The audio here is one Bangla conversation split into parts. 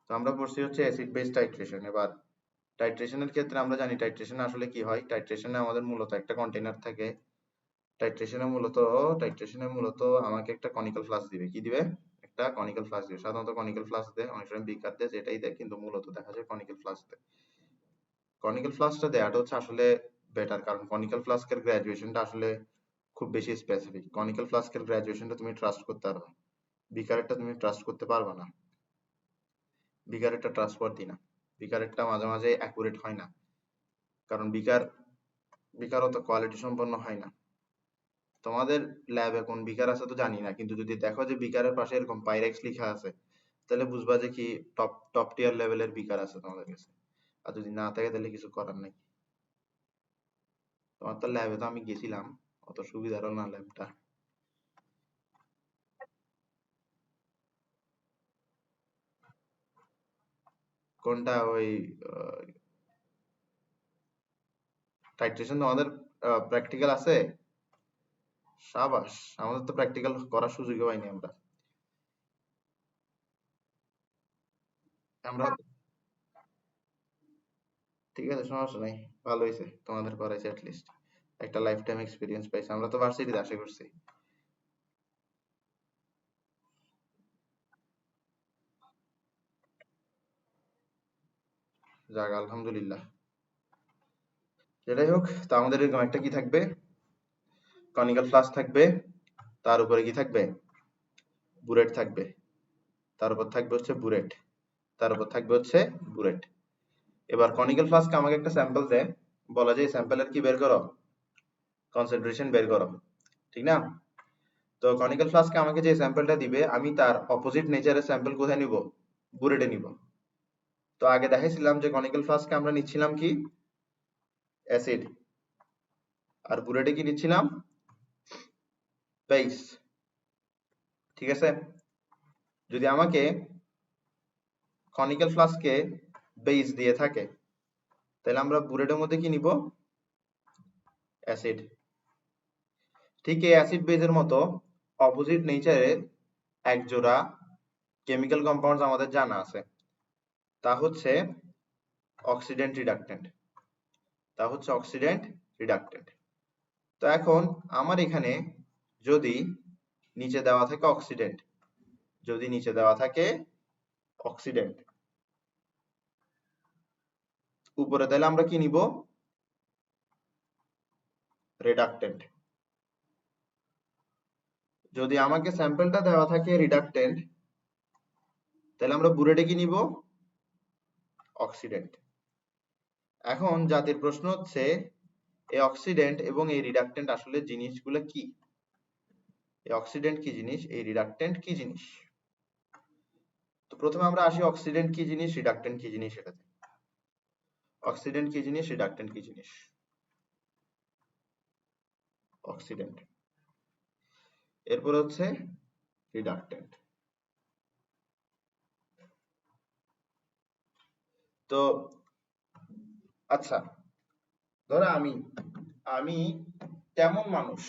তো আমরা পড়ছি হচ্ছে অ্যাসিড বেস টাইট্রেশন। এবার টাইট্রেশনের ক্ষেত্রে আমরা জানি টাইট্রেশনে আসলে কি হয়। টাইট্রেশনে আমাদের মূলত একটা কন্টেইনার থাকে। টাইট্রেশনে মূলত আমাকে একটা কনিক্যাল ফ্লাস্ক দিবে। কি দিবে? একটা কনিক্যাল ফ্লাস্ক দিবে। সাধারণত কনিক্যাল ফ্লাস্ক দেয়, অনেক সময় বিকার দেয়, যেটাই দেয়, কিন্তু মূলত দেখা যায় কনিক্যাল ফ্লাস্ক দেয়। কনিক্যাল ফ্লাস্কটা দেওয়াটা হচ্ছে আসলে বেটার, কারণ কনিক্যাল ফ্লাস্কের গ্রাজুয়েশনটা আসলে খুব বেশি স্পেসিফিক। কনিক্যাল ফ্লাস্কের গ্রাজুয়েশনটা তুমি ট্রাস্ট করতে পারবে, বিকারেরটা তুমি ট্রাস্ট করতে পারবে না। বিকারেরটা ট্রাস্টওয়ার্দি না। বিকারেরটা মাঝে মাঝে অ্যাকুরেট হয় না, কারণ বিকার অত কোয়ালিটি সম্পন্ন হয় না। তোমাদের ল্যাবে কোন বিকার আছে তো জানি না, কিন্তু যদি দেখো যে বিকারের পাশে এরকম পাইরেক্স লেখা আছে, তাহলে বুঝবা যে কি টপ টপ টিয়ার লেভেলের বিকার আছে তোমাদের কাছে। আর যদি না থাকে তাহলে কিছু করার নাই। তোমার তো ল্যাবে তো আমি গেছিলাম, অত সুবিধারও না ল্যাবটা। কোনটা? ওই টাইট্রেশন তোমাদের প্র্যাকটিক্যাল আছে? সাবাস, আমাদের তো প্র্যাকটিক্যাল করার সুযোগই পাইনি আমরা। আমরা ঠিক আছে, সমস্যা নাই। ভালো হয়েছে তোমাদের করাইছে, লিস্ট একটা লাইফ টাইম এক্সপিরিয়েন্স পাইছে। আমরা তো ভার্সিটিতে আশা করছি। যাক, আলহামদুলিল্লাহ। যেটাই হোক, তা আমাদের এরকম একটা কি থাকবে, কনিক্যাল ফ্লাস্ক থাকবে, তার উপরে কি থাকবে, বুরেট থাকবে, তার উপর থাকবে হচ্ছে বুরেট, তার উপর থাকবে হচ্ছে বুরেট। এবার কনিক্যাল ফ্লাস্ক আমাকে একটা স্যাম্পল দেয়, বলা যায় স্যাম্পলের কি বের করো, কনসেন্ট্রেশন বের করো, ঠিক না? তো কনিক্যাল ফ্লাস্কে আমাকে যে স্যাম্পলটা দিবে, আমি তার অপোজিট নেচারের স্যাম্পল কোথায় নিব? বুরেটে নিব। তো আগে দেখাইছিলাম যে কনিক্যাল ফ্লাস্কে আমরা নিচ্ছিলাম কি, অ্যাসিড, আর বুরেটে কি নিচ্ছিলাম, বেস। ঠিক আছে? যদি আমাকে কনিক্যাল ফ্লাস্কে বেস দিয়ে থাকে, তাহলে আমরা বুরেটের মধ্যে কি নিব, অ্যাসিড। ঠিক এই অ্যাসিড বেজের মতো অপোজিট নেচারের এক জোড়া কেমিক্যাল কম্পাউন্ডস আমাদের জানা আছে, তা হচ্ছে অক্সিডেন্ট রিডাক্টেন্ট। তো এখন আমার এখানে যদি নিচে দেওয়া থাকে অক্সিডেন্ট, যদি নিচে দেওয়া থাকে অক্সিডেন্ট, উপরে তাহলে আমরা কি নিব, রিডাক্টেন্ট। যদি আমাকে স্যাম্পলটা দেওয়া থাকে রিডাক্টেন্ট, তাহলে আমরা বুরেটে কি নিব, অক্সিডেন্ট। এখন জাতির প্রশ্ন হচ্ছে, এই অক্সিডেন্ট এবং এই রিডাক্টেন্ট আসলে জিনিসগুলো কি? এই অক্সিডেন্ট কি জিনিস, এই রিডাক্টেন্ট কি জিনিস? তো প্রথমে আমরা আসি অক্সিডেন্ট কি জিনিস, রিডাক্টেন্ট কি জিনিস এটাতে। অক্সিডেন্ট কি জিনিস, রিডাক্টেন্ট কি জিনিস? অক্সিডেন্ট, এরপর হচ্ছে রিডাক্টেন্ট। তো আচ্ছা, ধরো আমি আমি কেমন মানুষ,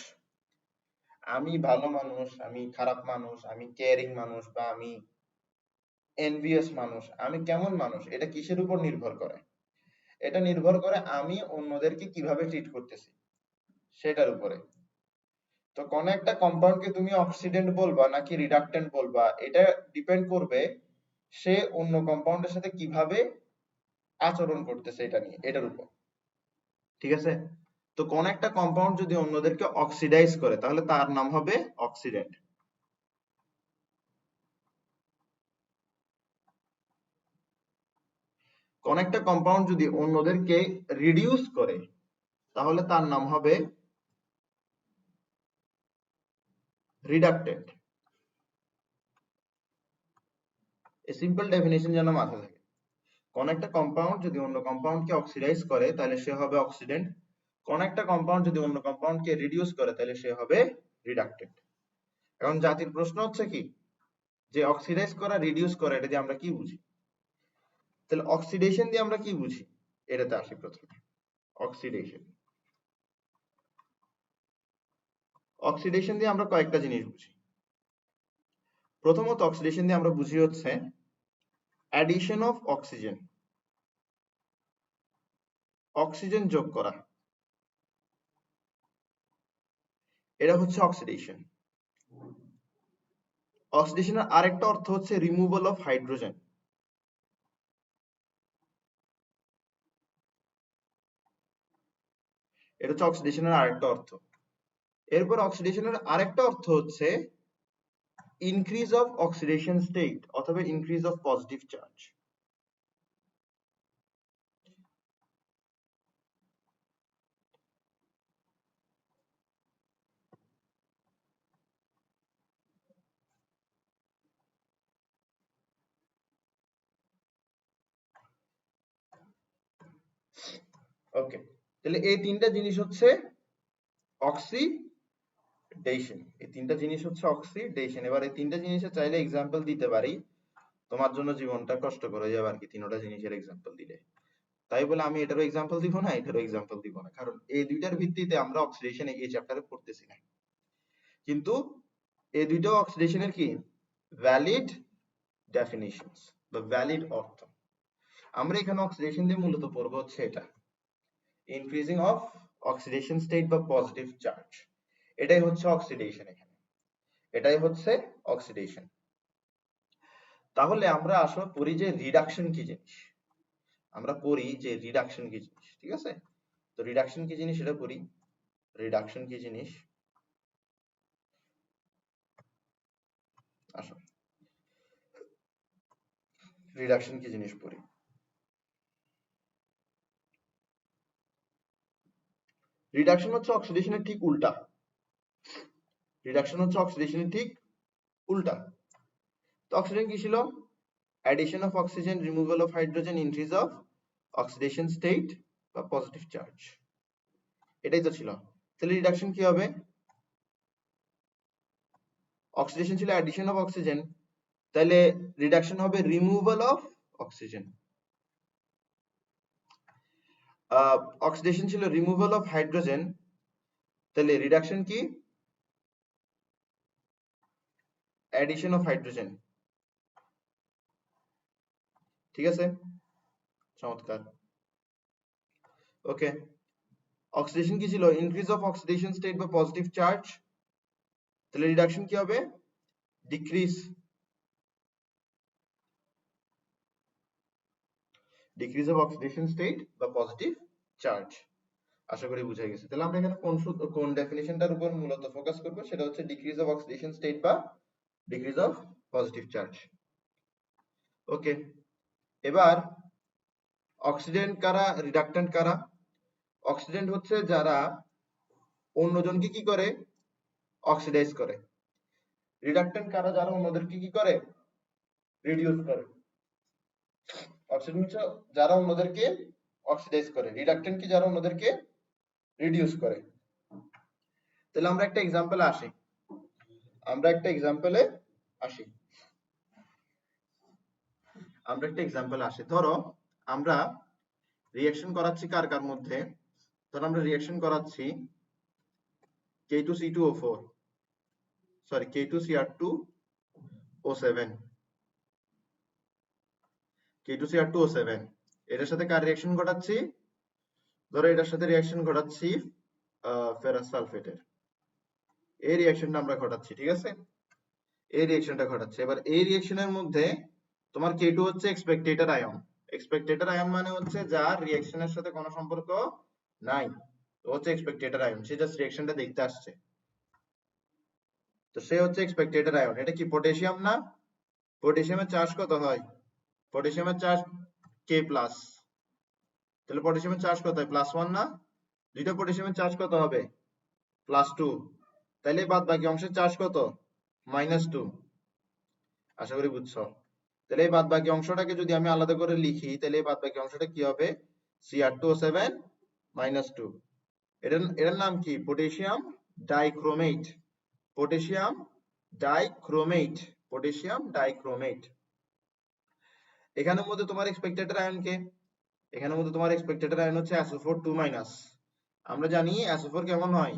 আমি ভালো মানুষ, আমি খারাপ মানুষ, আমি কেয়ারিং মানুষ, বা আমি এনভিয়াস মানুষ, আমি কেমন মানুষ, এটা কিসের উপর নির্ভর করে? এটা নির্ভর করে আমি অন্যদেরকে কিভাবে ট্রিট করতেছি সেটার উপরে। তো কোন একটা কম্পাউন্ডকে তুমি অক্সিডেন্ট বলবা নাকি রিডাক্টেন্ট বলবা, এটা ডিপেন্ড করবে সে অন্য কম্পাউন্ডের সাথে কিভাবে আচরণ করতেছে এটা নিয়ে, এটার উপর। ঠিক আছে? তো কোন একটা কম্পাউন্ড যদি অন্যদেরকে অক্সিডাইজ করে, তাহলে তার নাম হবে অক্সিডেন্ট। কোন একটা কম্পাউন্ড যদি অন্যদেরকে রিডিউস করে, তাহলে তার নাম হবে রিডাক্টেন্ট। এই সিম্পল ডেফিনেশন যেন মাথায় থাকে। কোন একটা কম্পাউন্ড যদি অন্য কম্পাউন্ডকে অক্সিডাইজ করে, তাহলে সে হবে অক্সিডেন্ট। কোন একটা কম্পাউন্ড যদি অন্য কম্পাউন্ডকে রিডিউস করে, তাহলে সে হবে রিডাক্টেন্ট। এখন জাতির প্রশ্ন হচ্ছে কি, যে অক্সিডাইজ করা, রিডিউস করা, এটা দিয়ে আমরা কি বুঝি? তাহলে অক্সিডেশন দিয়ে আমরা কি বুঝি, এটাতে আসি প্রথমে। অক্সিডেশন, অক্সিডেশন দিয়ে আমরা কয়েকটা জিনিস বুঝি। প্রথমত অক্সিডেশন দিয়ে আমরা বুঝি হচ্ছে অ্যাডিশন অফ অক্সিজেন, অক্সিজেন যোগ করা, এটা হচ্ছে অক্সিডেশন। অক্সিডেশনের আরেকটা অর্থ হচ্ছে রিমুভাল অফ হাইড্রোজেন। এটা হচ্ছে অক্সিডেশনের আরেকটা অর্থ। এরপর অক্সিডেশনের আরেকটা অর্থ হচ্ছে ইনক্রিজ অফ অক্সিডেশন স্টেট অথবা ইনক্রিজ অফ পজিটিভ চার্জ। ওকে, তাহলে এই তিনটা জিনিস হচ্ছে অক্সিডেশন। এই তিনটা জিনিস হচ্ছে অক্সিডেশন। এবার এই তিনটা জিনিসের চাইলে এক্সাম্পল দিতে পারি, তোমার জন্য জীবনটা কষ্ট করে যাবে আর কি তিনটা জিনিসের এক্সাম্পল দিলে। তাই বলে আমি এটারও এক্সাম্পল দিব না, এটারও এক্সাম্পল দিব না, কারণ এই দুইটার ভিত্তিতে আমরা অক্সিডেশন এই চ্যাপ্টারে পড়তেছি না। কিন্তু এই দুইটা অক্সিডেশনের কি ভ্যালিড ডেফিনিশনস বা ভ্যালিড অর্থ। আমরা এখানে অক্সিডেশন দিয়ে মূলত পড়বো হচ্ছে এটা, ইনক্রিজিং অফ অক্সিডেশন স্টেট বা পজিটিভ চার্জ। এটাই হচ্ছে অক্সিডেশন এখানে, এটাই হচ্ছে অক্সিডেশন। তাহলে আমরা আসলে পড়ি যে রিডাকশন কি জিনিস, আমরা পড়ি যে রিডাকশন কি জিনিস, ঠিক আছে? তো রিডাকশন কি জিনিস এটা পড়ি। রিডাকশন কি জিনিস, আসো রিডাকশন কি জিনিস পড়ি। রিডাকশন হচ্ছে অক্সিডেশনের ঠিক উল্টা। রিডাকশন হচ্ছে অক্সিডেশনের ঠিক উল্টা। তো অক্সিডেশন কি ছিল? Addition of oxygen, removal of hydrogen, increase of oxidation state বা পজিটিভ চার্জ, এটাই তো ছিল। তাহলে রিডাকশন কি হবে? অক্সিডেশন ছিল অ্যাডিশন অফ অক্সিজেন, তাহলে রিডাকশন হবে রিমুভাল অফ অক্সিজেন। অক্সিডেশন ছিল রিমুভাল অফ হাইড্রোজেন, তাহলে রিডাকশন কি? Addition of hydrogen. ঠিক আছে, চমৎকার। ওকে, অক্সিডেশন কি ছিল? ইনক্রিজ অফ অক্সিডেশন স্টেট বা পজিটিভ চার্জ, তাহলে রিডাকশন কি হবে? Decrease, decrease of oxidation state বা পজিটিভ চার্জ। আশা করি বুঝা গেছে। তাহলে আমরা এখানে কোন ডেফিনিশনটার উপর মূলত ফোকাস করব, সেটা হচ্ছে ডিক্রিজ অফ অক্সিডেশন স্টেট বা ডিক্রিজ অফ পজিটিভ চার্জ। ওকে, এবার অক্সিডেন্ট কারা, রিডাক্টেন্ট কারা? অক্সিডেন্ট হচ্ছে যারা অন্যজনকে কি করে? অক্সিডাইজ করে। রিডাক্টেন্ট কারা? যারা অন্যদেরকে কি করে? রিডিউস করে। অক্সিডেন্ট হচ্ছে যারা অন্যদেরকে অক্সিডাইজ করে, রিডাক্টেন্ট কি? যারা অন্যদেরকে রিডিউস করে। তাহলে আমরা একটা এক্সাম্পলে আসি, আমরা একটা এক্সাম্পলে আসি, আমরা একটা এক্সাম্পল আসি। ধরো আমরা রিঅ্যাকশন করাচ্ছি কার কার মধ্যে? ধরো আমরা রিঅ্যাকশন করাচ্ছি K2C2O4, সরি K2Cr2O7, K2Cr2O7, এটার সাথে কার রিঅ্যাকশন ঘটাচ্ছি? ধরো এটার সাথে রিঅ্যাকশন ঘটাচ্ছি ফেরাস সালফেটের, এই রিঅ্যাকশনটা আমরা ঘটাচ্ছি, ঠিক আছে? এই রিঅ্যাকশনটা ঘটাচ্ছি। এবার এই রিঅ্যাকশনের মধ্যে তোমার K2 হচ্ছে এক্সপেক্টেটর আয়ন। এক্সপেক্টেটর আয়ন মানে হচ্ছে যার রিঅ্যাকশনের সাথে কোনো সম্পর্ক নাই, তো হচ্ছে এক্সপেক্টেটর আয়ন, সে জাস্ট রিঅ্যাকশনটা দেখতে আসছে, তো সে হচ্ছে এক্সপেক্টেটর আয়ন। এটা কি পটাশিয়াম না? পটাশিয়ামের চার্জ কত হয়? পটাশিয়ামের চার্জ K প্লাস, তাহলে পটাশিয়ামের চার্জ কত হয়? +1 না? দুইটা পটাশিয়ামের চার্জ কত হবে? +2, তাহলে বাদ বাকি অংশের চার্জ কত? -2। আশা করি বুঝছো। তাহলে এই বাদ বাকি অংশটাকে যদি আমি আলাদা করে লিখি, তাহলে এই বাদ বাকি অংশটা কি হবে? Cr2O7 -2। এটার নাম কি? Potassium dichromate, potassium dichromate, potassium dichromate. এখানের মধ্যে তোমার এক্সপেক্টেটর আয়ন কে? এখানের মধ্যে তোমার এক্সপেক্টেটর আয়ন হচ্ছে SO4 2-। আমরা জানি SO4 কেমন হয়?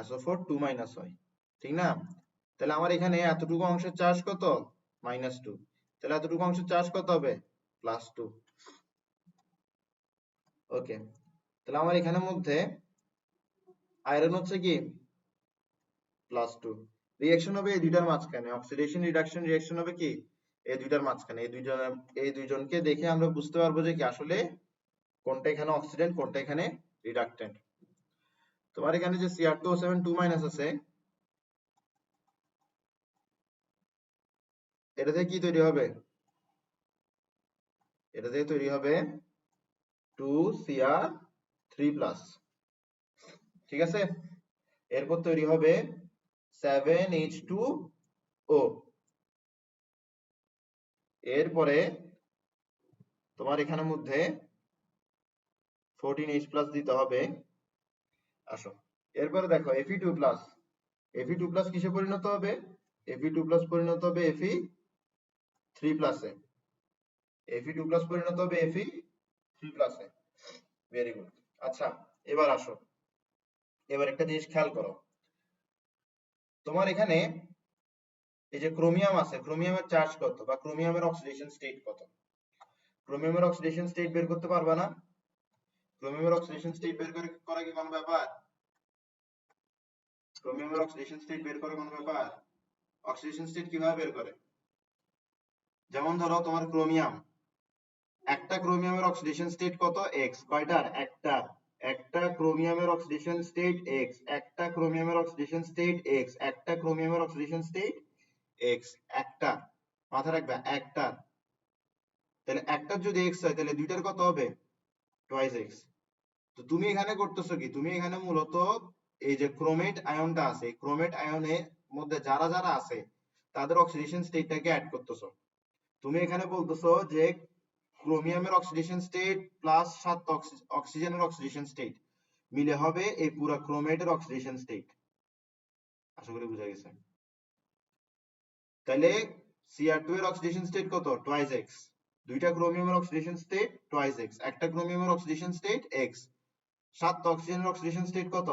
SO4 2- হয়, ঠিক না? তাহলে আমার এখানে এতটুকু অংশের চার্জ কত? -2। তাহলে এতটুকু অংশের চার্জ কত হবে +2। ওকে, তাহলে আমার এখানের মধ্যে আয়রন হচ্ছে কি +2। রিঅ্যাকশন হবে এই দুইটার মাঝখানে, অক্সিডেশন রিডাকশন রিঅ্যাকশন হবে কি এই দুইটার মাঝখানে। এই দুইজনকে দেখে আমরা বুঝতে পারবো যে কি আসলে কোনটা এখানে অক্সিডেন্ট কোনটা এখানে রিডাক্টেন্ট। তোমার এখানে যে Cr2O7 2- আছে, এটা থেকে কি তৈরি হবে? এটা থেকে তৈরি হবে 2Cr3+, ঠিক আছে। এরপর তৈরি হবে 7H2O। এরপরে তোমার এখানের মধ্যে 14H+ দিতে হবে। আসো, এরপরে দেখো Fe2+, Fe2+ কিসে পরিণত হবে? Fe2+ পরিণত হবে Fe3+ এ। Fe2+ পরিণত হবে Fe3+ এ। Very good. আচ্ছা, এবার আসো, এবার একটা জিনিস খেয়াল করো। তোমার এখানে এই যে ক্রোমিয়াম আছে, ক্রোমিয়ামের চার্জ কত বা ক্রোমিয়ামের অক্সিডেশন স্টেট কত? ক্রোমিয়ামের অক্সিডেশন স্টেট বের করতে পারবা না? ক্রোমিয়ামের অক্সিডেশন স্টেট বের করা কি কোনো ব্যাপার? ক্রোমিয়ামের অক্সিডেশন স্টেট বের করা কোনো ব্যাপার? অক্সিডেশন স্টেট কিভাবে বের করে? যেমন ধরো তোমার ক্রোমিয়াম, একটা ক্রোমিয়ামের অক্সিডেশন স্টেট কত? x। কয়টার? একটা ক্রোমিয়ামের অক্সিডেশন স্টেট x, একটা ক্রোমিয়ামের অক্সিডেশন স্টেট x, একটা ক্রোমিয়ামের অক্সিডেশন স্টেট x, একটা, মাথা রাখবা একটা। তাহলে একটার যদি x হয় তাহলে দুইটার কত হবে? Twice x। তো তুমি এখানে করতেছো কি, তুমি এখানে মূলত এই যে ক্রোমেট আয়নটা আছে, ক্রোমেট আয়নের মধ্যে যারা যারা আছে তাদের অক্সিডেশন স্টেটটাকে অ্যাড করতেছো। তুমি এখানে বলতেছো যে ক্রোমিয়ামের অক্সিডেশন স্টেট প্লাস 7 অক্সিজেনের অক্সিডেশন স্টেট মিলে হবে এই পুরো ক্রোমেটের অক্সিডেশন স্টেট। আশা করি বুঝা গেছে। তাহলে Cr2 এর অক্সিডেশন স্টেট কত? Twice x। দুইটা ক্রোমিয়ামের অক্সিডেশন স্টেট টুয়াইস x, একটা ক্রোমিয়ামের অক্সিডেশন স্টেট x, 7 অক্সিজেনের অক্সিডেশন স্টেট কত?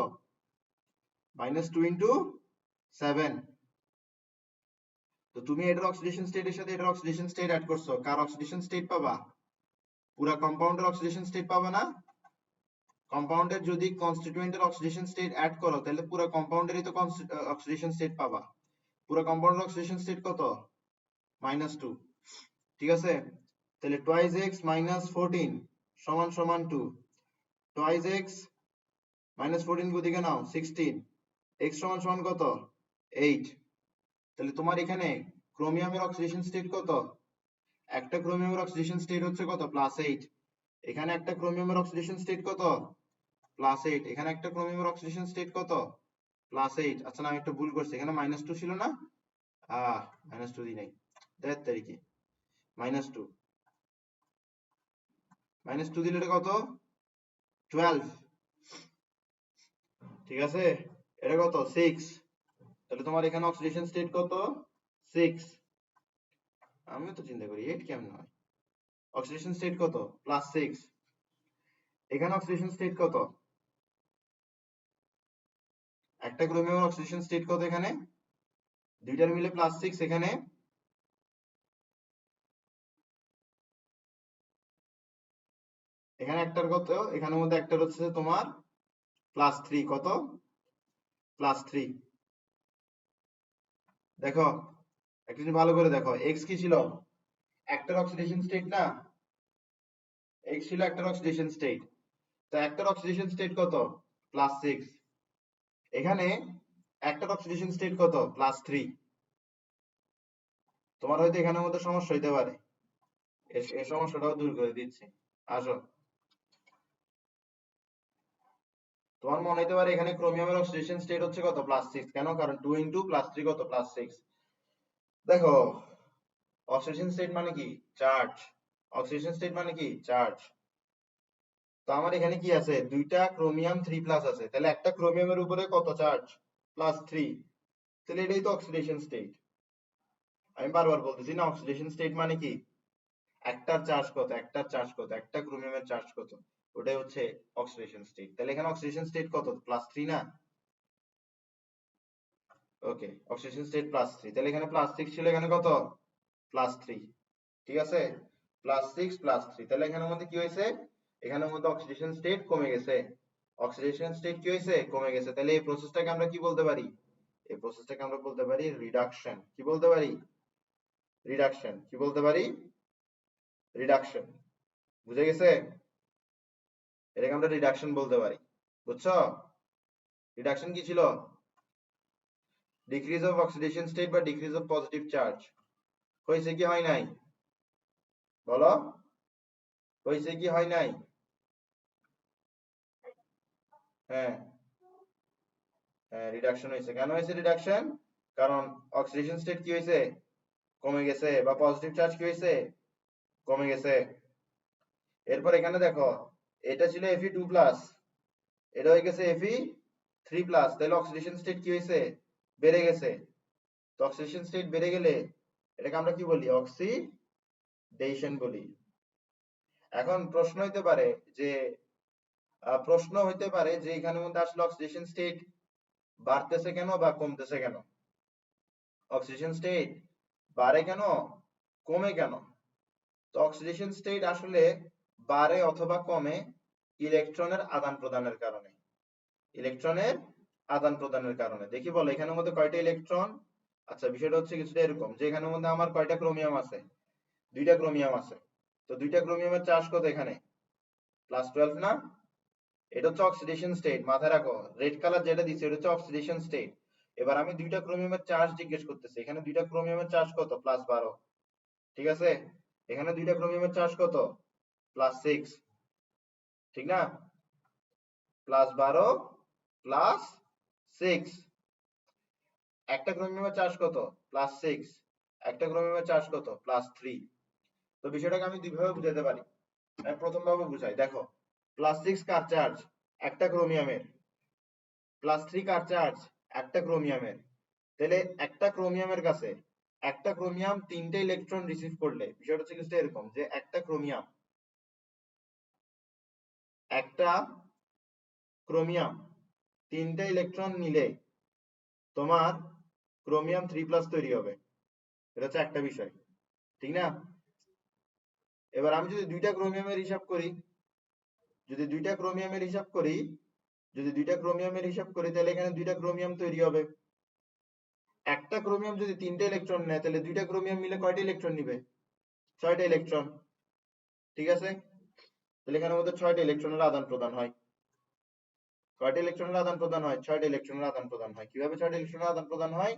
-2 ইনটু 7। তো তুমি এটার অক্সিডেশন স্টেটের সাথে এটার অক্সিডেশন স্টেট অ্যাড করছো, কার অক্সিডেশন স্টেট পাবা? পুরা কম্পাউন্ডের অক্সিডেশন স্টেট পাবা না? কম্পাউন্ডের যদি কনস্টিটিউয়েন্টের অক্সিডেশন স্টেট অ্যাড করো তাহলে পুরো কম্পাউন্ডেরই তো অক্সিডেশন স্টেট পাবা। পুরো কম্পাউন্ডের অক্সিডেশন স্টেট কত? -2, ঠিক আছে। তাহলে টুয়াইস x - 14 সমান সমান 2, টুয়াইস x -14 গুদিকে নাও 16, x সমান সমান কত? 8। তাহলে তোমার এখানে ক্রোমিয়ামের অক্সিডেশন স্টেট কত? একটা ক্রোমিয়ামের অক্সিডেশন স্টেট হচ্ছে কত? +8। এখানে একটা ক্রোমিয়ামের অক্সিডেশন স্টেট কত? +8। এখানে একটা ক্রোমিয়ামের অক্সিডেশন স্টেট কত? +8। আচ্ছা না, আমি একটা ভুল করছি, এখানে -2 ছিল না? -2 দিই নাই, দেখ তারিখে -2, -2 দিলে এটা কত? 12, ঠিক আছে। এটা কত? 6। তাহলে তোমার এখানে অক্সিডেশন স্টেট কত? 6। আমিও তো চিন্তা করি 8 কেমন হয়। অক্সিডেশন স্টেট কত? +6। এখানে অক্সিডেশন স্টেট কত? একটা ক্রোমিয়ামের অক্সিডেশন স্টেট কত এখানে? দুইটার মিলে +6। এখানে এখানে একটার কত? এখানের মধ্যে একটার হচ্ছে তোমার +3। কত? +3। দেখো, একটা জিনিস ভালো করে দেখো, x কি ছিল? একটার অক্সিডেশন স্টেট না? x ছিল একটার অক্সিডেশন স্টেট। তো একটার অক্সিডেশন স্টেট কত? +6। এখানে একটার অক্সিডেশন স্টেট কত? +3। তোমার হয়তো এখানের মধ্যে সমস্যা হইতে পারে, এই সমস্যাটাও দূর করে দিচ্ছি। আসো, তোমার মনে হইতে পারে এখানে ক্রোমিয়ামের অক্সিডেশন স্টেট হচ্ছে কত? +6। কেন? কারণ 2 ইনটু +3 কত? +6। দেখো, অক্সিডেশন স্টেট মানে কি? চার্জ। অক্সিডেশন স্টেট মানে কি? চার্জ। তো আমার এখানে কি আছে? দুইটা ক্রোমিয়াম 3+ আছে, তাহলে একটা ক্রোমিয়ামের উপরে কত চার্জ? +3। তাহলে এটাই তো অক্সিডেশন স্টেট। আমি বারবার বলতেছি না, অক্সিডেশন স্টেট মানে কি? একটার চার্জ কত, একটার চার্জ কত, একটা ক্রোমিয়ামের চার্জ কত, ওটাই হচ্ছে অক্সিডেশন স্টেট। তাহলে এখানে অক্সিডেশন স্টেট কত? +3 না? ওকে, অক্সিডেশন স্টেট +3। তাহলে এখানে +6 ছিল, এখানে কত? +3। ঠিক আছে, +6 + 3, তাহলে এখানের মধ্যে কি হয়েছে, এখানের মধ্যে অক্সিডেশন স্টেট কমে গেছে, অক্সিডেশন স্টেট কি হয়েছে, কমে গেছে। তাহলে এই প্রসেসটাকে আমরা কি বলতে পারি, এই প্রসেসটাকে আমরা বলতে পারি রিডাকশন। কি বলতে পারি, রিডাকশন। কি বলতে পারি, রিডাকশন। বুঝে গেছে, এটাকে আমরা রিডাকশন বলতে পারি। বুঝছো, রিডাকশন কি ছিল, ডিক্রিজ অফ অক্সিডেশন স্টেট বা ডিক্রিজ অফ পজিটিভ চার্জ। হয়েছে কি হয় নাই, বলো, হয়েছে কি হয় নাই, হ্যাঁ হ্যাঁ রিডাকশন হয়েছে। কেন হয়েছে রিডাকশন, কারণ অক্সিডেশন স্টেট কি হয়েছে, কমে গেছে, বা পজিটিভ চার্জ কি হয়েছে, কমে গেছে। এরপর এখানে দেখো, এটা ছিল Fe2+, এটা হয়ে গেছে Fe3+, তাহলে অক্সিডেশন স্টেট কি হয়েছে, বেড়ে গেছে। তো অক্সিডেশন স্টেট বেড়ে গেলে এটাকে আমরা কি বলি, অক্সিডেশন বলি। এখন প্রশ্ন হইতে পারে যে এখানের মধ্যে আসলে অক্সিডেশন স্টেট বাড়তেছে কেন বা কমতেছে কেন, অক্সিডেশন স্টেট বাড়ে কেন, কমে কেন। তো অক্সিডেশন স্টেট আসলে বাড়ে অথবা কমে ইলেকট্রনের আদান প্রদানের কারণে, ইলেকট্রনের আদান প্রদানের কারণে। দেখি বলো এখানের মধ্যে কয়টা ইলেকট্রন, আচ্ছা বিষয়টা হচ্ছে কিছুটা এরকম যে এখানের মধ্যে আমার কয়টা ক্রোমিয়াম আছে, দুইটা ক্রোমিয়াম আছে। তো দুইটা ক্রোমিয়ামের চার্জ কত এখানে, +12 না, এটা হচ্ছে অক্সিডেশন স্টেট, মাথায় রাখো, রেড কালার যেটা দিচ্ছে এটা হচ্ছে অক্সিডেশন স্টেট। এবার আমি দুইটা ক্রোমিয়ামের চার্জ জিজ্ঞেস করতেছি, এখানে দুইটা ক্রোমিয়ামের চার্জ কত, +12, ঠিক আছে, এখানে দুইটা ক্রোমিয়ামের চার্জ কত, +6, ঠিক না, +12 +6, একটা ক্রোমিয়ামের চার্জ কত, +6, একটা ক্রোমিয়ামের চার্জ কত, +3। তো বিষয়টাকে আমি দুইভাবে বুঝাতে পারি। আমি প্রথম ভাবে বুঝাই, দেখো +6 কার চার্জ, একটা ক্রোমিয়ামের, +3 কার চার্জ, একটা ক্রোমিয়ামের। তাহলে একটা ক্রোমিয়ামের কাছে, একটা ক্রোমিয়াম তিনটে ইলেকট্রন রিসিভ করলে বিষয়টা হচ্ছে কিছু এরকম যে একটা ক্রোমিয়াম, একটা ক্রোমিয়াম তিনটে ইলেকট্রন নিলে তোমার ক্রোমিয়াম 3+ তৈরি হবে, এটা হচ্ছে একটা বিষয়, ঠিক না। এবার আমি যদি দুইটা ক্রোমিয়ামের হিসাব করি, যদি দুইটা ক্রোমিয়ামের হিসাব করি, যদি দুইটা ক্রোমিয়ামের হিসাব করি তাহলে এখানে দুইটা ক্রোমিয়াম তৈরি হবে। একটা ক্রোমিয়াম যদি তিনটে ইলেকট্রন নেয় তাহলে দুইটা ক্রোমিয়াম মিলে কয়টা ইলেকট্রন নিবে, 6টা ইলেকট্রন, ঠিক আছে। তাহলে এখানের মধ্যে 6টা ইলেকট্রনের আদান প্রদান হয়। কয়টা ইলেকট্রনের আদান প্রদান হয়, 6টা ইলেকট্রনের আদান প্রদান হয়। কিভাবে 6টা ইলেকট্রনের আদান প্রদান হয়,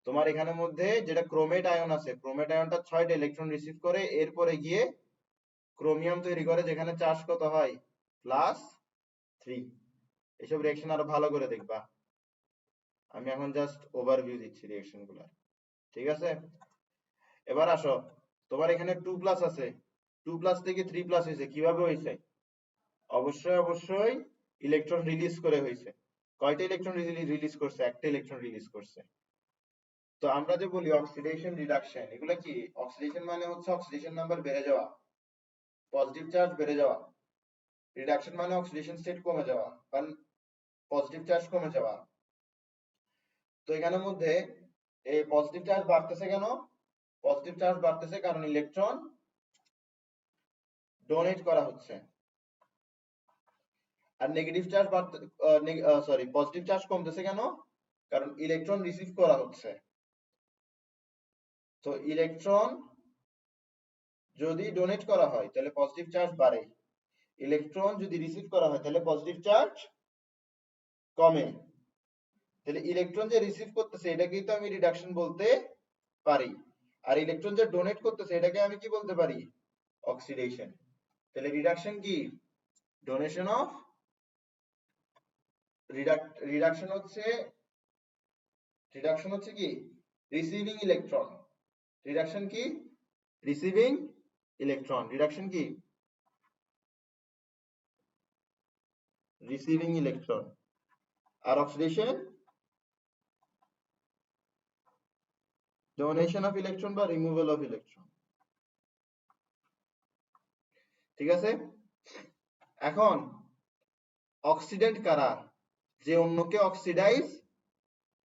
তোমার এখানের মধ্যে যেটা ক্রোমেট আয়ন আছে, ক্রোমেট আয়নটা 6টা ইলেকট্রন রিসিভ করে এরপরে গিয়ে ক্রোমিয়াম তৈরি করে যেখানে চার্জ কত হয়, +3। এসব রিঅ্যাকশন আরো ভালো করে দেখবা, আমি এখন জাস্ট ওভারভিউ দিচ্ছি রিঅ্যাকশন গুলা, ঠিক আছে। এবার আসো, তোমার এখানে 2+ আছে, 2+ থেকে 3+ হয়েছে, কিভাবে হয়েছে, অবশ্যই ইলেকট্রন রিলিজ করে হয়েছে। কয়টা ইলেকট্রন রিলিজ করছে, একটা ইলেকট্রন রিলিজ করছে। তো আমরা যে বলি অক্সিডেশন রিডাকশন, এগুলা কি, অক্সিডেশন মানে হচ্ছে অক্সিডেশন নাম্বার বেড়ে যাওয়া, পজিটিভ চার্জ বেড়ে যাওয়া, রিডাকশন মানে অক্সিডেশন স্টেট কমে যাওয়া, কারণ পজিটিভ চার্জ কমে যাওয়া। তো এখানের মধ্যে এই পজিটিভ চার্জ বাড়তেছে কেন, পজিটিভ চার্জ বাড়তেছে কারণ ইলেকট্রন ডোনেট করা হচ্ছে। আর নেগেটিভ চার্জ বাড়তে, সরি পজিটিভ চার্জ কমতেছে কেন, কারণ ইলেকট্রন রিসিভ করা হচ্ছে। তো ইলেকট্রন যদি ডোনেট করা হয় তাহলে পজিটিভ চার্জ বাড়ে, ইলেকট্রন যদি রিসিভ করা হয় তাহলে পজিটিভ চার্জ কমে। তাহলে ইলেকট্রন যে রিসিভ করতেছে এটাকেই তো আমি রিডাকশন বলতে পারি, আর ইলেকট্রন যে ডোনেট করতেছে এটাকে আমি কি বলতে পারি, অক্সিডেশন। তাহলে রিডাকশন কি, ডোনেশন অফ, রিডাকশন হচ্ছে, রিডাকশন হচ্ছে কি, রিসিভিং ইলেকট্রন, রিডাকশন কি, রিসিভিং ইলেকট্রন, রিডাকশন কি, রিসিভিং ইলেকট্রন। আর অক্সিডেশন ডোনেশন অফ ইলেকট্রন বা রিমুভাল অফ ইলেকট্রন, ঠিক আছে। এখন অক্সিডেন্ট কারা, যে অন্যকে অক্সিডাইজ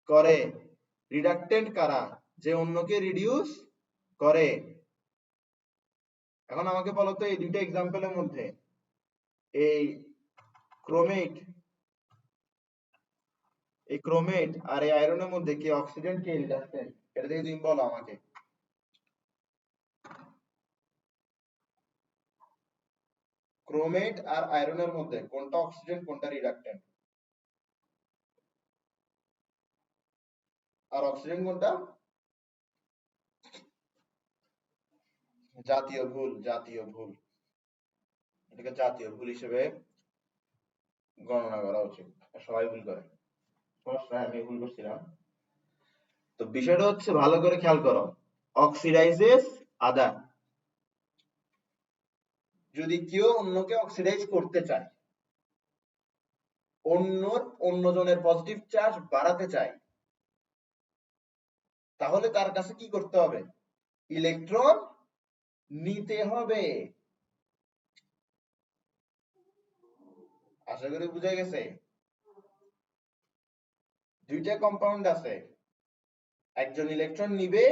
করে, রিডাকটেন্ট কারা, যে অন্যকে রিডিউস করে। এখন আমাকে বলো তো এই দুইটা এক্সাম্পলের মধ্যে এই ক্রোমেট আর এই আয়রনের মধ্যে কে অক্সিডেন্ট কে রিডাক্টেন্ট, এটা দিয়ে তুমি বলো আমাকে। ক্রোমেট আর আয়রনের মধ্যে কোনটা অক্সিডেন্ট কোনটা রিডাক্টেন্ট, আর অক্সিডেন্ট কোনটা? জাতীয় ভুল, জাতীয় ভুল, এটাকে জাতীয় ভুল হিসেবে গণনা করা উচিত। সবাই ভুল করে, সমস্যা নাই, আমি ভুল করছিলাম। তো বিষয়টা হচ্ছে ভালো করে খেয়াল করো, অক্সিডাইজেস আদার, যদি কেউ অন্যকে অক্সিডাইজ করতে চায়, অন্যজনের পজিটিভ চার্জ বাড়াতে চায়, তাহলে তার কাছে কি করতে হবে? ইলেকট্রন নিতে হবে। আশা করি বুঝা গেছে। দুইটা কম্পাউন্ড আছে, একজন ইলেকট্রন নিবে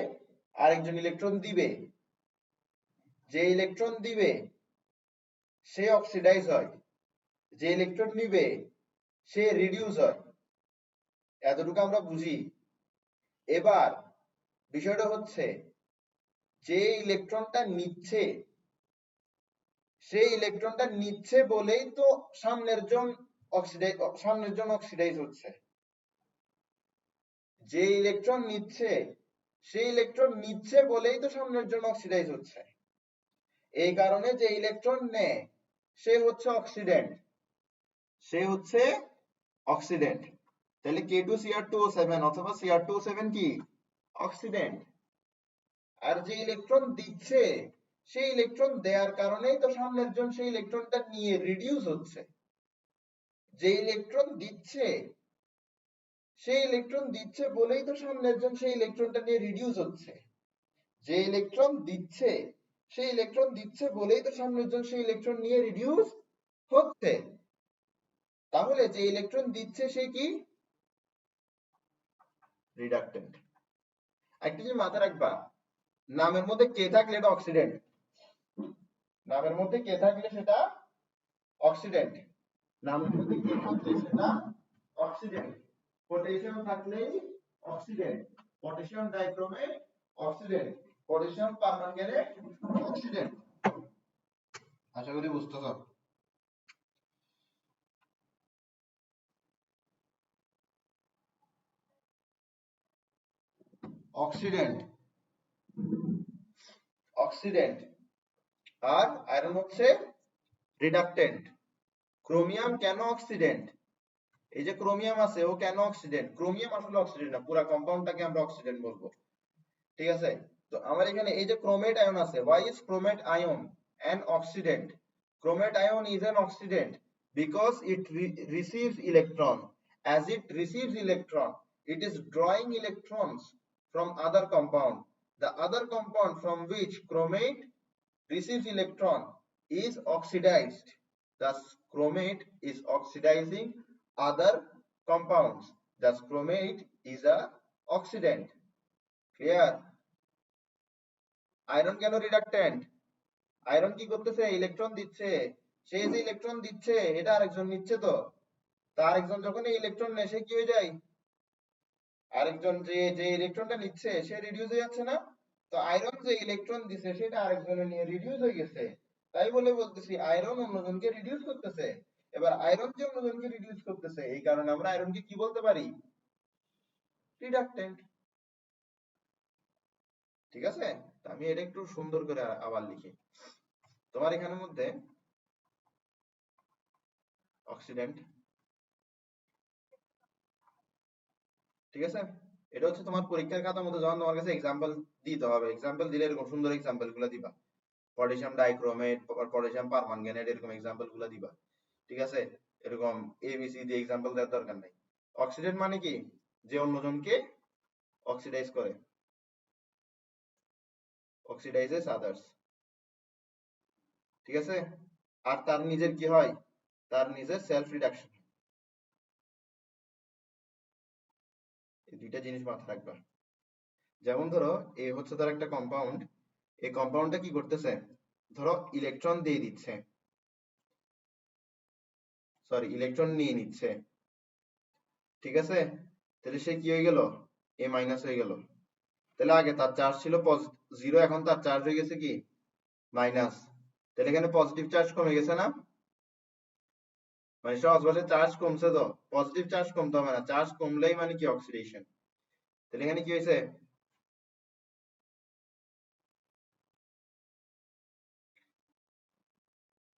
আর একজন ইলেকট্রন দিবে। যে ইলেকট্রন দিবে সে অক্সিডাইজ হয়, যে ইলেকট্রন নিবে সে রিডিউস হয়। এতটুকু আমরা বুঝি। এবার বিষয়টা হচ্ছে যে ইলেকট্রনটা নিচ্ছে, সেই ইলেকট্রনটা নিচ্ছে বলেই তো সামনের জন অক্সিডাইজ হচ্ছে। যে ইলেকট্রন নিচ্ছে সেই ইলেকট্রন নিচ্ছে বলেই তো সামনের জন অক্সিডাইজ হচ্ছে। এই কারণে যে ইলেকট্রন নেয় সে হচ্ছে অক্সিডেন্ট, সে হচ্ছে অক্সিডেন্ট। তাহলে K2Cr2O7 অথবা Cr2O7 কি অক্সিডেন্ট। আর যে ইলেকট্রন দিচ্ছে সেই ইলেকট্রন দেওয়ার কারণেই তো সামনের জন সেই ইলেকট্রনটা নিয়ে রিডিউস হচ্ছে। যে ইলেকট্রন দিচ্ছে সেই ইলেকট্রন দিচ্ছে বলেই তো সামনের জন সেই ইলেকট্রনটা নিয়ে রিডিউস হচ্ছে। যে ইলেকট্রন দিচ্ছে সেই ইলেকট্রন দিচ্ছে বলেই তো সামনের জন সেই ইলেকট্রন নিয়ে রিডিউস হচ্ছে। তাহলে যে ইলেকট্রন দিচ্ছে সে কি রিডাক্টেন্ট। একটা জিনিস মাথায় রাখবা, নামের মধ্যে কে থাকলে এটা অক্সিডেন্ট, নামের মধ্যে কে থাকলে সেটা অক্সিডেন্ট, নামের মধ্যে কে থাকলে সেটা অক্সিডেন্ট। পটাশিয়াম থাকলেই oxidant, potassium dichromate oxidant, potassium permanganate oxidant. আশা করি বুঝতেছো। অক্সিডেন্ট, অক্সিডেন্ট আর আয়রন হচ্ছে রিডাক্টেন্ট। ক্রোমিয়াম কেন অক্সিডেন্ট? এই যে ক্রোমিয়াম আছে ও কেন অক্সিডেন্ট? ক্রোমিয়াম আসলে অক্সিডেন্ট না, পুরো কম্পাউন্ডটাকে আমরা অক্সিডেন্ট বলবো। ঠিক আছে? তো আমার এখানে এই যে ক্রোমেট আয়ন আছে, why is chromate ion an oxidant? Chromate ion is an oxidant because it receives electron. As it receives electron, it is drawing electrons from other compound. The other compound from which chromate receives electron is oxidized. Thus, chromate is oxidizing other compounds. Thus, chromate is a oxidant. Clear? Iron কেন রিডাক্টেন্ট? আয়রন কি করতেছে? ইলেকট্রন দিচ্ছে। সে যে ইলেকট্রন দিচ্ছে এটা আরেকজন নিচ্ছে, তো তার একজন যখন এই ইলেকট্রন নেয় সে কি হয়ে যায়? আরেকজন যে যে ইলেকট্রনটা নিচ্ছে সে রিডিউস হয়ে যাচ্ছে না? তো আয়রন যে ইলেকট্রন দিছে সেটা আরেকজনে নিয়ে রিডিউস হয়ে গেছে। তাই বলে বলতেছি আয়রন অন্যজনকে রিডিউস করতেছে। এবার আয়রন যে অন্যজনকে রিডিউস করতেছে এই কারণে আমরা আয়রনকে কি বলতে পারি? রিডাক্টেন্ট। ঠিক আছে? তো আমি এটা একটু সুন্দর করে আবার লিখি। তোমার এখানের মধ্যে অক্সিডেন্ট, ঠিক আছে? এটা হচ্ছে তোমার পরীক্ষার খাতার মধ্যে যখন তোমার কাছে এক্সাম্পল দিতে হবে, এক্সাম্পল দিলে এরকম সুন্দর এক্সাম্পল গুলো দিবা। পটাশিয়াম ডাইক্রোমেট, পটাশিয়াম পারম্যাঙ্গানেট, এরকম এক্সাম্পল গুলো দিবা। ঠিক আছে? এরকম এবিসি দিয়ে এক্সাম্পল দেওয়ার দরকার নাই। অক্সিডেন্ট মানে কি? যে অন্যজনকে অক্সিডাইজ করে, অক্সিডাইজেস আদার্স। ঠিক আছে? আর তার নিজের কি হয়? তার নিজের সেলফ রিডাকশন। এই দুইটা জিনিস মাথায় রাখবা। যেমন ধরো এ হচ্ছে তার একটা কম্পাউন্ড, এই কম্পাউন্ডটা কি করতেছে? ধরো ইলেকট্রন দিয়ে দিচ্ছে, সরি ইলেকট্রন নিয়ে নিচ্ছে, ঠিক আছে? তাহলে সে কি হয়ে গেল, এ মাইনাস হয়ে গেল। তাহলে আগে তার চার্জ ছিল জিরো, এখন তার চার্জ হয়ে গেছে কি মাইনাস। তাহলে এখানে পজিটিভ চার্জ কমে গেছে না, মানে সহজ ভাষায় চার্জ কমছে। তো পজিটিভ চার্জ কমতে হবে না, চার্জ কমলেই মানে কি অক্সিডেশন। তাহলে এখানে কি হয়েছে,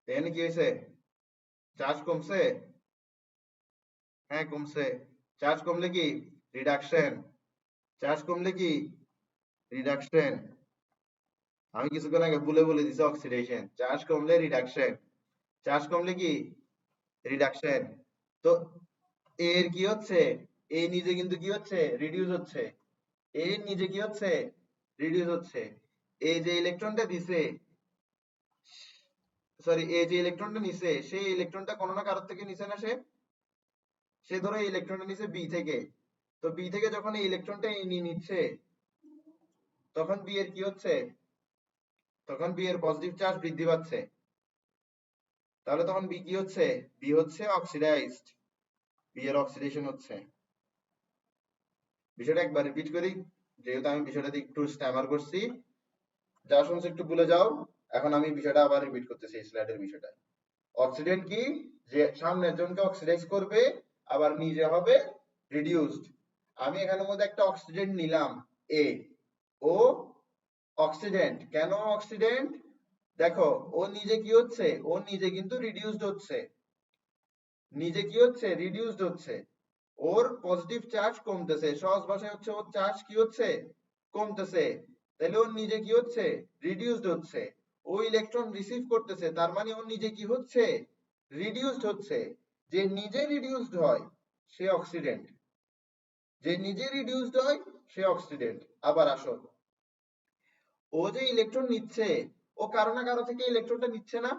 এখানে কি হয়েছে, চার্জ কমছে, হ্যাঁ কমছে। চার্জ কমলে কি রিডাকশন, চার্জ কমলে কি রিডাকশন। আমি কিছুক্ষণ আগে বলে বলে দিছি অক্সিডেশন, চার্জ কমলে রিডাকশন, চার্জ কমলে কি রিডাকশন। তো এর কি হচ্ছে, এ নিজে কিন্তু কি হচ্ছে রিডিউস হচ্ছে, এ নিজে কি হচ্ছে রিডিউস হচ্ছে। এই যে ইলেকট্রনটা দিছে, সরি এই যে ইলেকট্রনটা নিছে, সেই ইলেকট্রনটা কোনো না কারোর থেকে নিছে না, সে সে ধরো এই ইলেকট্রনটা নিছে বি থেকে। তো বি থেকে যখন এই ইলেকট্রনটা নিয়ে নিচ্ছে, তখন বি এর কি হচ্ছে, তখন বি এর পজিটিভ চার্জ বৃদ্ধি পাচ্ছে। তাহলে তখন বি কি হচ্ছে, বি হচ্ছে অক্সিডাইজড, বি এর অক্সিডেশন হচ্ছে। বিষয়টা একবার রিপিট করি, যেহেতু আমি বিষয়টাতে একটু স্ট্যামার করছি, যা শুনছো একটু ভুলে যাও। এখন আমি বিষয়টা আবার রিপিট করতেছি, স্লাইডের বিষয়টা। অক্সিডেন্ট কি, যে সামনের জনকে অক্সিডাইজ করবে আবার নিজে হবে রিডিউসড। আমি এখানের মধ্যে একটা অক্সিডেন্ট নিলাম এ, ও অক্সিডেন্ট। কেন অক্সিডেন্ট, দেখো ও নিজে কি হচ্ছে, ও নিজে কিন্তু রিডিউসড হচ্ছে, নিজে কি হচ্ছে রিডিউসড হচ্ছে, ওর পজিটিভ চার্জ কমতেছে, সহজ ভাষায় হচ্ছে ওর চার্জ কি হচ্ছে কমতেছে। তাহলে ওর নিজে কি হচ্ছে রিডিউসড হচ্ছে, ও ইলেকট্রন রিসিভ করতেছে, তার মানে ওর নিজে কি হচ্ছে রিডিউসড হচ্ছে। যে নিজে রিডিউসড হয় সে অক্সিডেন্ট, যে নিজে রিডিউসড হয় সে অক্সিডেন্ট। আবার আসো, ও যে ইলেকট্রন নিচ্ছে, ও কারো না কারো থেকে ইলেকট্রনটা নিচ্ছে না।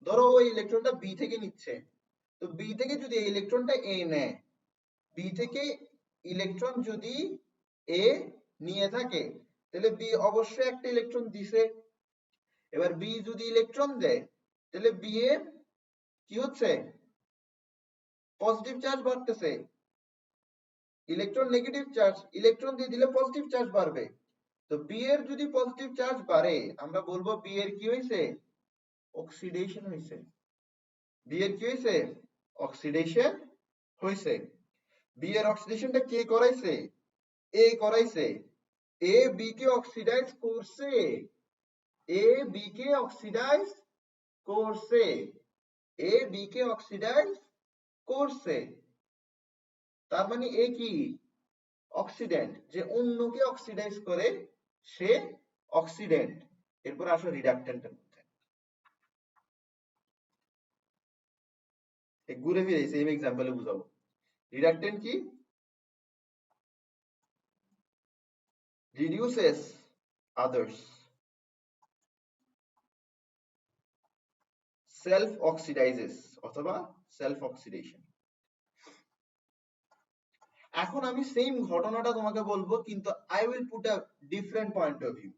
ধরো ও ইলেকট্রনটা বি থেকে নিচ্ছে, তো বি থেকে যদি এই ইলেকট্রনটা এ নেয়, বি থেকে ইলেকট্রন যদি এ নিয়ে থাকে, তাহলে বি অবশ্যই একটা ইলেকট্রন দিছে। এবার বি যদি ইলেকট্রন দেয়, তাহলে বি এর কি হচ্ছে পজিটিভ চার্জ বাড়তেছে। ইলেকট্রন নেগেটিভ চার্জ, ইলেকট্রন দিয়ে দিলে পজিটিভ চার্জ বাড়বে। তো বি এর যদি পজিটিভ চার্জ বাড়ে, আমরা বলবো বি এর কি হয়েছে অক্সিডেশন হয়েছে। বি এর কি হয়েছে অক্সিডেশন হয়েছে। বি এর অক্সিডেশনটা কে করাইছে, এ করাইছে। এ বি কে অক্সিডাইজ করছে, এ বি কে অক্সিডাইজ করছে, এ বি কে অক্সিডাইজ করছে। তার মানে এ কি অক্সিডেন্ট, যে অন্যকে অক্সিডাইজ করে সে অক্সিডেন্ট। এরপর আসো রিডাক্টেন্টের মধ্যে, ঘুরে ফিরে সেম এক্সাম্পলে বুঝাবো। রিডাক্টেন্ট কি, reduces others, self oxidizes অথবা সেলফ অক্সিডেশন। এখন আমি সেম ঘটনাটা তোমাকে বলবো, কিন্তু I will put a different point of view.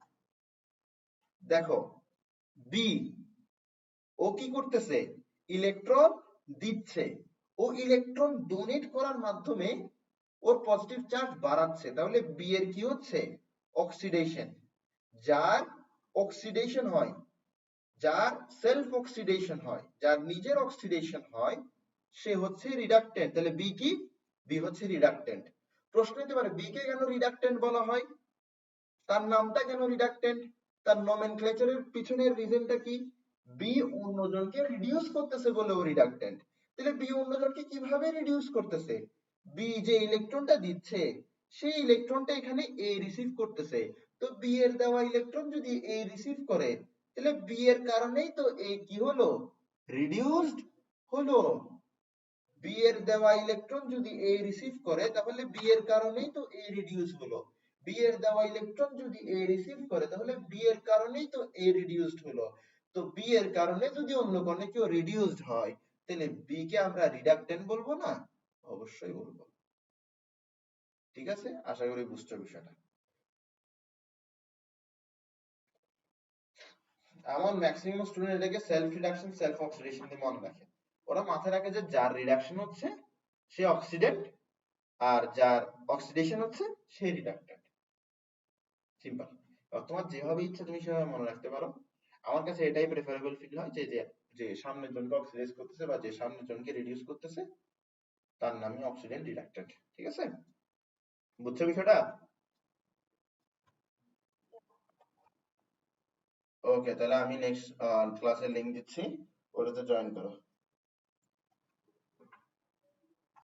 দেখো বি, ও কি করতেছে ইলেকট্রন দিচ্ছে, ও ইলেকট্রন ডোনেট করার মাধ্যমে ওর পজিটিভ চার্জ বাড়াচ্ছে। তাহলে বি এর কি হচ্ছে অক্সিডেশন। যার অক্সিডেশন হয়, যার সেলফ অক্সিডেশন হয়, যার নিজের অক্সিডেশন হয়, সে হচ্ছে রিডাক্টেন্ট। তাহলে বি কি, বি হচ্ছে রিডাক্টেন্ট। প্রশ্ন হতে পারে বি কে কেন রিডাক্টেন্ট বলা হয়, তার নামটা কেন রিডাক্টেন্ট, তার নমেনক্লেচারের পিছনের রিজনটা কি। বি অন্যজনকে রিডিউস করতেছে বলে ও রিডাক্টেন্ট। তাহলে বি অন্যজনকে কিভাবে রিডিউস করতেছে, বি যে ইলেকট্রনটা দিচ্ছে সেই ইলেকট্রনটা এখানে এ রিসিভ করতেছে। তো বি এর দেওয়া ইলেকট্রন যদি এ রিসিভ করে, তাহলে বি এর কারণেই তো এ কি হলো রিডিউসড হলো। বি এর দেওয়া ইলেকট্রন যদি এ রিসিভ করে, তাহলে বি এর কারণেই তো এ রিডিউস হলো। বি এর দেওয়া ইলেকট্রন যদি এ রিসিভ করে, তাহলে বি এর কারণেই তো এ রিডিউসড হলো। তো বি এর কারণে যদি অন্য কোনো কেউ রিডিউসড হয়, তাহলে বি কে আমরা রিডাক্টেন্ট বলবো না, অবশ্যই বলবো। ঠিক আছে, আশা করি বুঝছো বিষয়টা। আমার ম্যাক্সিমাম স্টুডেন্ট এটাকে সেলফ রিডাকশন সেলফ অক্সিডেশন দিয়ে মনে রাখে। ওরা মাথায় রাখে যে যার রিডাকশন হচ্ছে সে অক্সিডেন্ট, আর যার অক্সিডেশন হচ্ছে সে রিডাক্টেন্ট। সিম্পল। তোমার যেভাবে ইচ্ছা তুমি সেভাবে মনে রাখতে পারো। আমার কাছে এটাই প্রেফারেবল ফিল হয় যে যে যে সামনের জনকে অক্সিডাইজ করতেছে বা যে সামনের জনকে রিডিউস করতেছে তার নামই অক্সিডেন্ট রিডাক্টেন্ট। ঠিক আছে, বুঝছো বিষয়টা? ওকে, তাহলে আমি নেক্সট ক্লাসে লিংক দিচ্ছি, ওটাতে জয়েন করো।